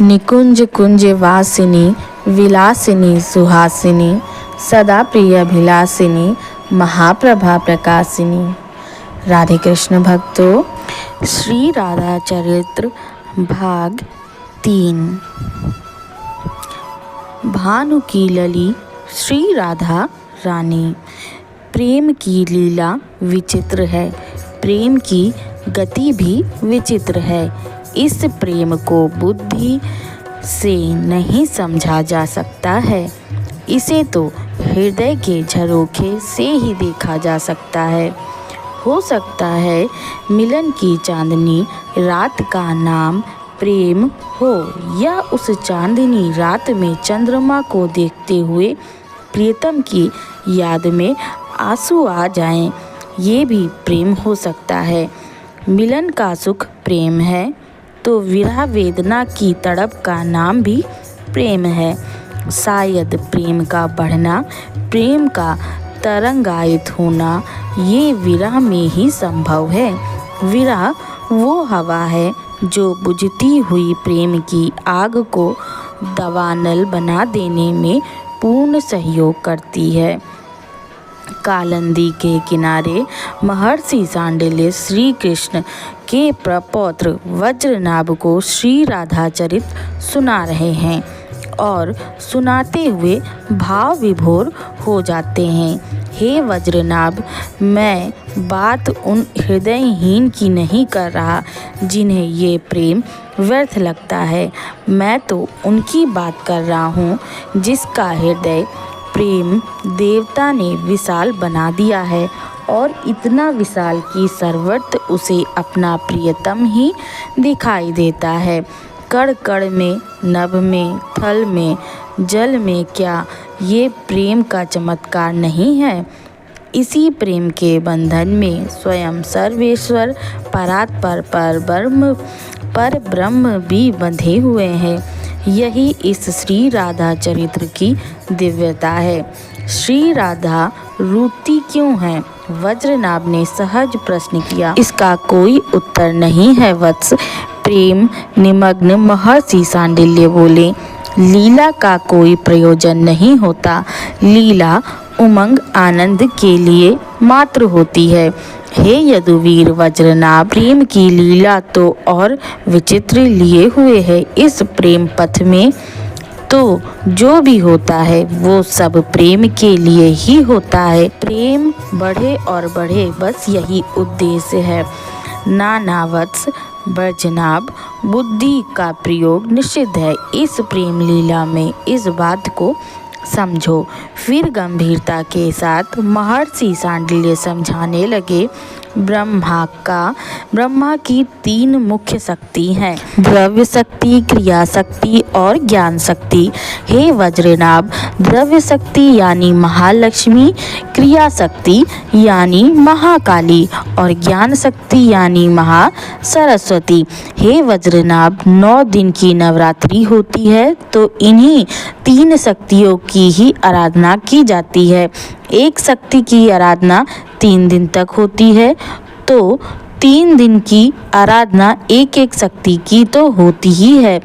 निकुंज कुंज वासिनी विलासिनी सुहासिनी सदा प्रियभिलासिनी महाप्रभा प्रकाशिनी। राधे कृष्ण भक्तों, श्री राधा चरित्र भाग 3। भानु की लली श्री राधा रानी। प्रेम की लीला विचित्र है, प्रेम की गति भी विचित्र है। इस प्रेम को बुद्धि से नहीं समझा जा सकता है, इसे तो हृदय के झरोखे से ही देखा जा सकता है। हो सकता है मिलन की चांदनी रात का नाम प्रेम हो, या उस चांदनी रात में चंद्रमा को देखते हुए प्रियतम की याद में आंसू आ जाएं, ये भी प्रेम हो सकता है। मिलन का सुख प्रेम है तो विरह वेदना की तड़प का नाम भी प्रेम है। शायद प्रेम का बढ़ना, प्रेम का तरंगायित होना, ये विरह में ही संभव है। विरह वो हवा है जो बुझती हुई प्रेम की आग को दावानल बना देने में पूर्ण सहयोग करती है। कालिंदी के किनारे महर्षि सांडिल्य श्री कृष्ण के प्रपौत्र वज्रनाभ को श्री राधा चरित सुना रहे हैं और सुनाते हुए भाव विभोर हो जाते हैं। हे वज्रनाभ, मैं बात उन हृदयहीन की नहीं कर रहा जिन्हें ये प्रेम व्यर्थ लगता है। मैं तो उनकी बात कर रहा हूँ जिसका हृदय प्रेम देवता ने विशाल बना दिया है, और इतना विशाल कि सर्वत्र उसे अपना प्रियतम ही दिखाई देता है। कण कण में, नभ में, थल में, जल में, क्या ये प्रेम का चमत्कार नहीं है? इसी प्रेम के बंधन में स्वयं सर्वेश्वर परात्पर पर ब्रह्म भी बंधे हुए हैं। यही इस श्री राधा चरित्र की दिव्यता है। श्री राधा रूठी क्यों है? वज्रनाभ ने सहज प्रश्न किया। इसका कोई उत्तर नहीं है वत्स। प्रेम निमग्न महर्षि सांडिल्य बोले, लीला का कोई प्रयोजन नहीं होता। लीला उमंग आनंद के लिए मात्र होती है। हे यदुवीर वज्रनाभ, प्रेम की लीला तो और विचित्र लिए हुए है। इस प्रेम पथ में तो जो भी होता है वो सब प्रेम के लिए ही होता है। प्रेम बढ़े और बढ़े, बस यही उद्देश्य है। नाना वत्स वज्रनाभ, बुद्धि का प्रयोग निषिद्ध है इस प्रेम लीला में, इस बात को समझो। फिर गंभीरता के साथ महर्षि सांडिल्य समझाने लगे, ब्रह्मा की 3 मुख्य शक्ति हैं, द्रव्य शक्ति, क्रिया शक्ति और ज्ञान शक्ति। हे वज्रनाभ, द्रव्य शक्ति यानी महालक्ष्मी, क्रिया शक्ति यानी महाकाली और ज्ञान शक्ति यानी महासरस्वती। हे वज्रनाभ, 9 दिन की नवरात्रि होती है तो इन्हीं 3 शक्तियों की ही आराधना की जाती है। एक शक्ति की आराधना 3 दिन तक होती है तो 3 दिन की आराधना एक एक शक्ति की तो होती ही है।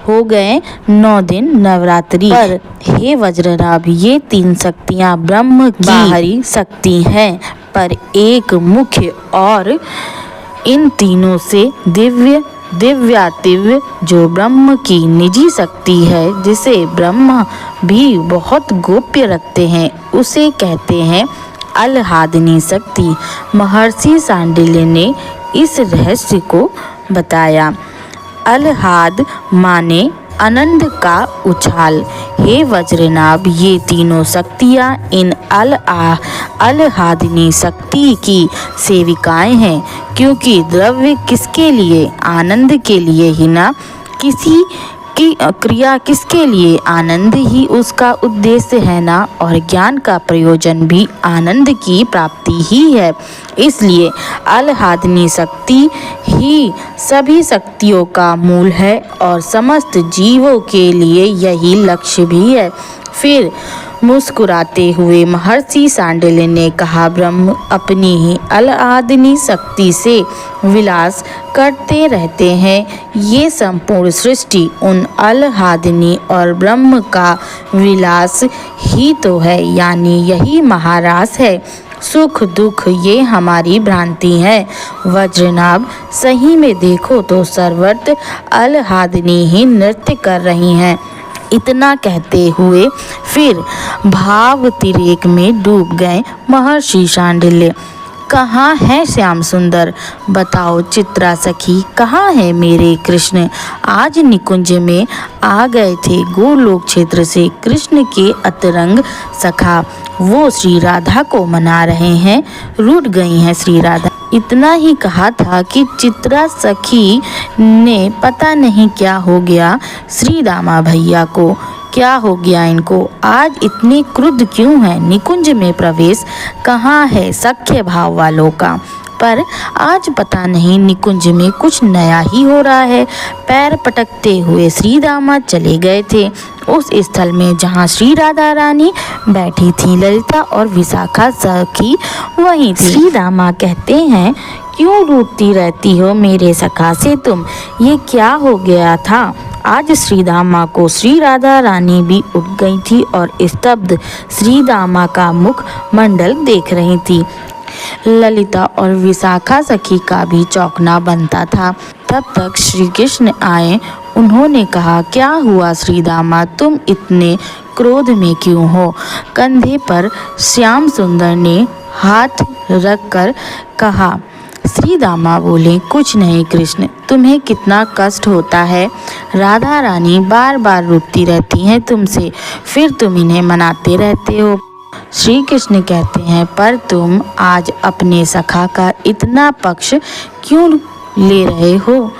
हो गए 9 दिन नवरात्रि। पर हे वज्रनाभ, ये 3 शक्तियाँ ब्रह्म की बाहरी शक्ति हैं, पर एक मुख्य और इन तीनों से दिव्यातिव्य जो ब्रह्म की निजी शक्ति है, जिसे ब्रह्मा भी बहुत गोप्य रखते हैं, उसे कहते हैं अलहादिनी शक्ति। महर्षि सांडिल्य ने इस रहस्य को बताया। अलहाद माने आनंद का उछाल। हे वज्रनाभ, ये तीनों शक्तियाँ इन अलहादिनी शक्ति की सेविकाएं हैं, क्योंकि द्रव्य किसके लिए? आनंद के लिए ही ना। किसी की क्रिया किसके लिए? आनंद ही उसका उद्देश्य है ना, और ज्ञान का प्रयोजन भी आनंद की प्राप्ति ही है। इसलिए अलहादिनी शक्ति ही सभी शक्तियों का मूल है और समस्त जीवों के लिए यही लक्ष्य भी है। फिर मुस्कुराते हुए महर्षि सांडिल्य ने कहा, ब्रह्म अपनी ही अलादिनी शक्ति से विलास करते रहते हैं। ये संपूर्ण सृष्टि उन अलादिनी और ब्रह्म का विलास ही तो है, यानी यही महारास है। सुख दुख ये हमारी भ्रांति है। वज्रनाभ, सही में देखो तो सर्वत्र अलादिनी ही नृत्य कर रही हैं। इतना कहते हुए फिर भावतिरेक में डूब गए महर्षि शांडिल्य। कहाँ है श्याम सुंदर? बताओ चित्रा सखी, कहाँ है मेरे कृष्ण? आज निकुंज में आ गए थे गोलोक क्षेत्र से कृष्ण के अतरंग सखा। वो श्री राधा को मना रहे हैं। रूठ गई हैं श्री राधा। इतना ही कहा था कि चित्रा सखी ने पता नहीं क्या हो गया श्री दामा भैया को। क्या हो गया इनको? आज इतने क्रुद्ध क्यों हैं? निकुंज में प्रवेश कहाँ है सख्य भाव वालों का? पर आज पता नहीं निकुंज में कुछ नया ही हो रहा है। पैर पटकते हुए श्री दामा चले गए थे उस स्थल में जहाँ श्री राधा रानी बैठी थी। ललिता और विशाखा सखी वहीं थी। श्री दामा कहते हैं, क्यों रूठती रहती हो मेरे सखा से तुम? ये क्या हो गया था? आज श्री दामा को श्री राधा रानी भी उठ गई थी और स्तब्ध श्री दामा का मुख मंडल देख रही थी। ललिता और विशाखा सखी का भी चौंकना बनता था। तब तक श्री कृष्ण आए। उन्होंने कहा, क्या हुआ श्री दामा, तुम इतने क्रोध में क्यों हो? कंधे पर श्याम सुंदर ने हाथ रखकर कहा। श्री दामा बोले, कुछ नहीं कृष्ण, तुम्हें कितना कष्ट होता है। राधा रानी बार बार रूठती रहती हैं तुमसे, फिर तुम इन्हें मनाते रहते हो। श्री कृष्ण कहते हैं, पर तुम आज अपने सखा का इतना पक्ष क्यों ले रहे हो?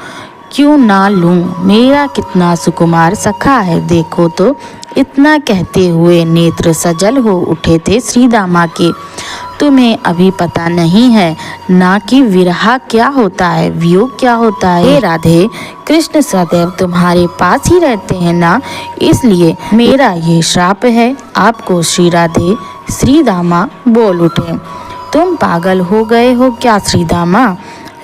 क्यों ना लूं? मेरा कितना सुकुमार सखा है, देखो तो। इतना कहते हुए नेत्र सजल हो उठे थे श्री दामा के। तुम्हें अभी पता नहीं है ना कि विरह क्या होता है, वियोग क्या होता है। हे राधे, कृष्ण सदैव तुम्हारे पास ही रहते हैं ना, इसलिए मेरा ये श्राप है आपको श्री राधे। श्री दामा बोल उठे, तुम पागल हो गए हो क्या श्री दामा?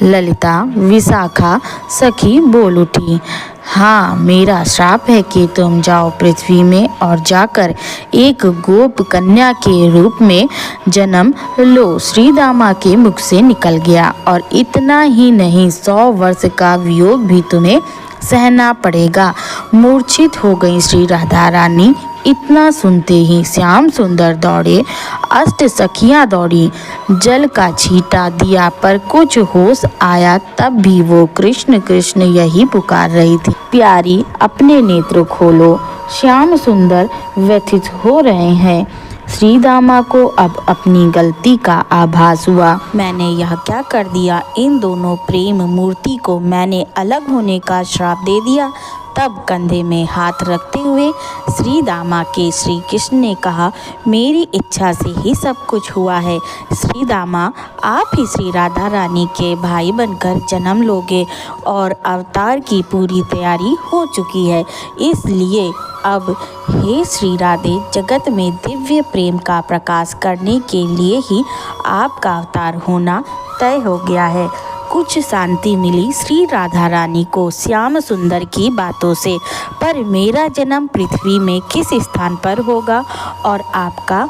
ललिता विशाखा सखी बोल उठी, हाँ, मेरा श्राप है कि तुम जाओ पृथ्वी में और जाकर एक गोप कन्या के रूप में जन्म लो। श्री दामा के मुख से निकल गया, और इतना ही नहीं 100 वर्ष का वियोग भी तुम्हें सहना पड़ेगा। मूर्छित हो गई श्री राधा रानी। इतना सुनते ही श्याम सुंदर दौड़े, अष्ट सखियां दौड़ी। जल का छींटा दिया पर कुछ होश आया तब भी वो कृष्ण कृष्ण यही पुकार रही थी। प्यारी, अपने नेत्र खोलो। श्याम सुंदर व्यथित हो रहे हैं। श्री दामा को अब अपनी गलती का आभास हुआ। मैंने यह क्या कर दिया? इन दोनों प्रेम मूर्ति को मैंने अलग होने का श्राप दे दिया। तब कंधे में हाथ रखते हुए श्री दामा के श्री कृष्ण ने कहा, मेरी इच्छा से ही सब कुछ हुआ है। श्री दामा, आप ही श्री राधा रानी के भाई बनकर जन्म लोगे और अवतार की पूरी तैयारी हो चुकी है। इसलिए अब हे श्री राधे, जगत में दिव्य प्रेम का प्रकाश करने के लिए ही आपका अवतार होना तय हो गया है। कुछ शांति मिली श्री राधा रानी को श्याम सुंदर की बातों से, पर मेरा जन्म पृथ्वी में किस स्थान पर होगा और आपका?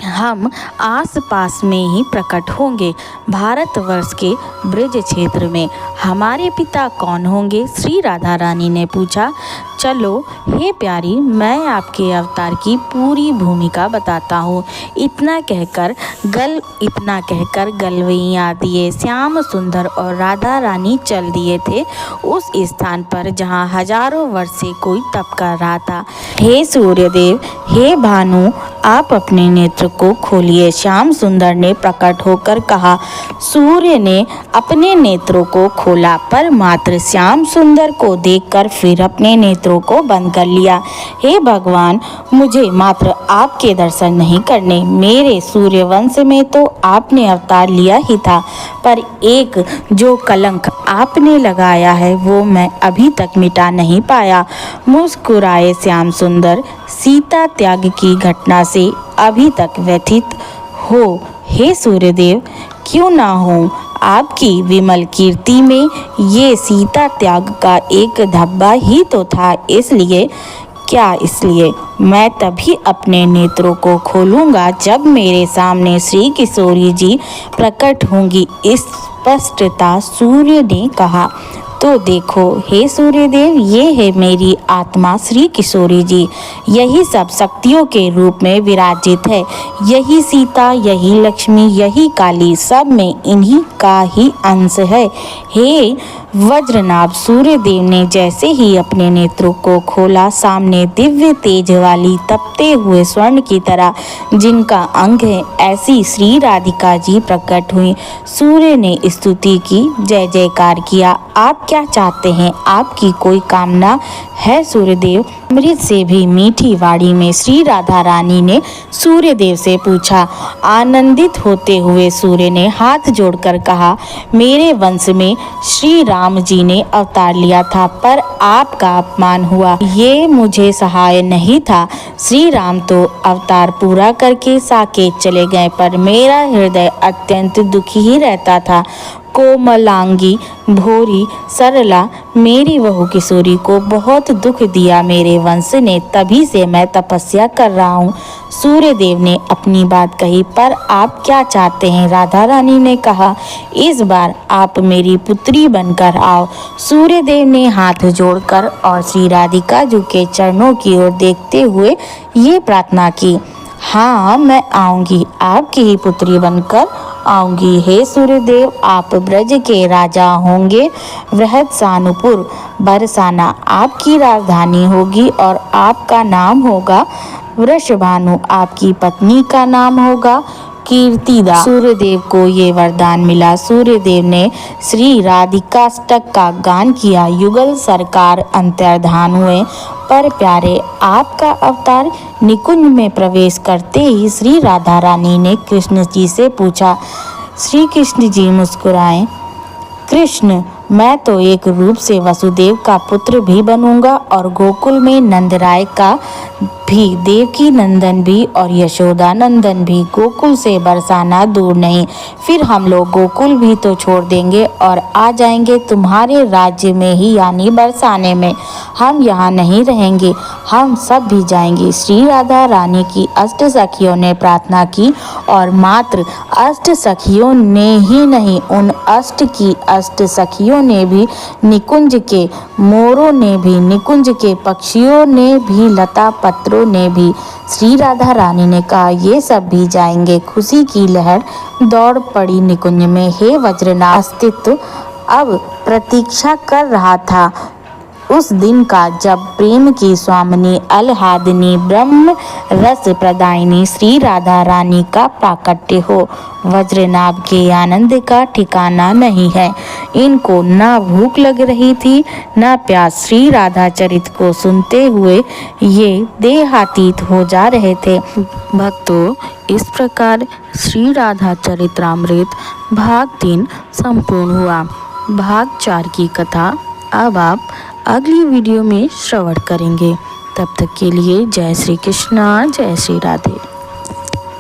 हम आस पास में ही प्रकट होंगे, भारतवर्ष के ब्रज क्षेत्र में। हमारे पिता कौन होंगे? श्री राधा रानी ने पूछा। चलो हे प्यारी, मैं आपके अवतार की पूरी भूमिका बताता हूँ। इतना कहकर गलवैया दिए श्याम सुंदर और राधा रानी चल दिए थे उस स्थान पर जहाँ हजारों वर्ष से कोई तप कर रहा था। हे सूर्यदेव, हे भानु, आप अपने नेत्र को खोलिए। श्याम सुंदर ने प्रकट होकर कहा। सूर्य ने अपने नेत्रों को खोला, पर मात्र श्याम सुंदर को देखकर फिर अपने नेत्रों को बंद कर लिया। हे भगवान, मुझे मात्र आपके दर्शन नहीं करने। मेरे सूर्यवंश में तो आपने अवतार लिया ही था, पर एक जो कलंक आपने लगाया है वो मैं अभी तक मिटा नहीं पाया। मुस्कुराए श्याम सुंदर। सीता त्याग की घटना से अभी तक व्यथित हो। हे सूर्यदेव, क्यों ना हो, आपकी विमल कीर्ति में ये सीता त्याग का एक धब्बा ही तो था। इसलिए मैं तभी अपने नेत्रों को खोलूंगा जब मेरे सामने श्री किशोरी जी प्रकट होंगी। स्पष्टता सूर्य ने कहा। तो देखो हे सूर्यदेव, ये है मेरी आत्मा श्री किशोरी जी। यही सब शक्तियों के रूप में विराजित है। यही सीता, यही लक्ष्मी, यही काली, सब में इन्हीं का ही अंश है। हे वज्रनाभ, सूर्यदेव ने जैसे ही अपने नेत्रों को खोला, सामने दिव्य तेज वाली तपते हुए स्वर्ण की तरह जिनका अंग है, ऐसी श्री राधिका जी प्रकट हुई। सूर्य ने स्तुति की, जय जयकार किया। आप क्या चाहते हैं? आपकी कोई कामना है सूर्यदेव? अमृत से भी मीठी वाणी में श्री राधा रानी ने सूर्यदेव से पूछा। आनंदित होते हुए सूर्य ने हाथ जोड़कर कहा, मेरे वंश में श्री राम जी ने अवतार लिया था, पर आपका अपमान हुआ, ये मुझे सहाय नहीं था। श्री राम तो अवतार पूरा करके साकेत चले गए, पर मेरा हृदय अत्यंत दुखी ही रहता था। कोमलांगी भोरी सरला मेरी बहू किशोरी को बहुत दुख दिया मेरे वंश ने, तभी से मैं तपस्या कर रहा हूँ। सूर्यदेव ने अपनी बात कही। पर आप क्या चाहते हैं? राधा रानी ने कहा, इस बार आप मेरी पुत्री बनकर आओ। सूर्यदेव ने हाथ जोड़कर और श्री राधिका जी के चरणों की ओर देखते हुए ये प्रार्थना की, हाँ मैं आऊंगी, आपकी ही पुत्री बनकर आऊंगी। हे सूर्यदेव, आप ब्रज के राजा होंगे। वृहदसानुपुर बरसाना आपकी राजधानी होगी और आपका नाम होगा वृषभानु। आपकी पत्नी का नाम होगा कीर्तिदा। सूर्यदेव को ये वरदान मिला। सूर्यदेव ने श्री राधिकाष्टक का गान किया। युगल सरकार अंतर्धान हुए। पर प्यारे, आपका अवतार निकुंज में प्रवेश करते ही श्री राधा रानी ने कृष्ण जी से पूछा। श्री कृष्ण जी मुस्कुराए। कृष्ण, मैं तो एक रूप से वसुदेव का पुत्र भी बनूंगा और गोकुल में नंदराय का भी, देवकी नंदन भी और यशोदा नंदन भी। गोकुल से बरसाना दूर नहीं, फिर हम लोग गोकुल भी तो छोड़ देंगे और आ जाएंगे तुम्हारे राज्य में ही, यानी बरसाने में। हम यहाँ नहीं रहेंगे, हम सब भी जाएंगे। श्री राधा रानी की अष्ट सखियों ने प्रार्थना की और मात्र अष्ट सखियों ने ही नहीं, उन अष्ट सखियों ने भी, निकुंज के मोरों ने भी, निकुंज के पक्षियों ने भी, लता पत्रों ने भी। श्री राधा रानी ने कहा, ये सब भी जाएंगे। खुशी की लहर दौड़ पड़ी निकुंज में। हे वज्रनाभ, अस्तित्व अब प्रतीक्षा कर रहा था उस दिन का जब प्रेम की स्वामिनी आह्लादिनी ब्रह्म रस प्रदायिनी श्री राधा रानी का प्राकट्य हो। वज्रनाभ के आनंद का ठिकाना नहीं है। इनको ना भूख लग रही थी ना प्यास। श्री राधा चरित को सुनते हुए ये देहातीत हो जा रहे थे। भक्तों, इस प्रकार श्री राधा चरित्रामृत भाग 3 संपूर्ण हुआ। भाग 4 की कथा अब आप अगली वीडियो में श्रवण करेंगे। तब तक के लिए जय श्री कृष्णा, जय श्री राधे।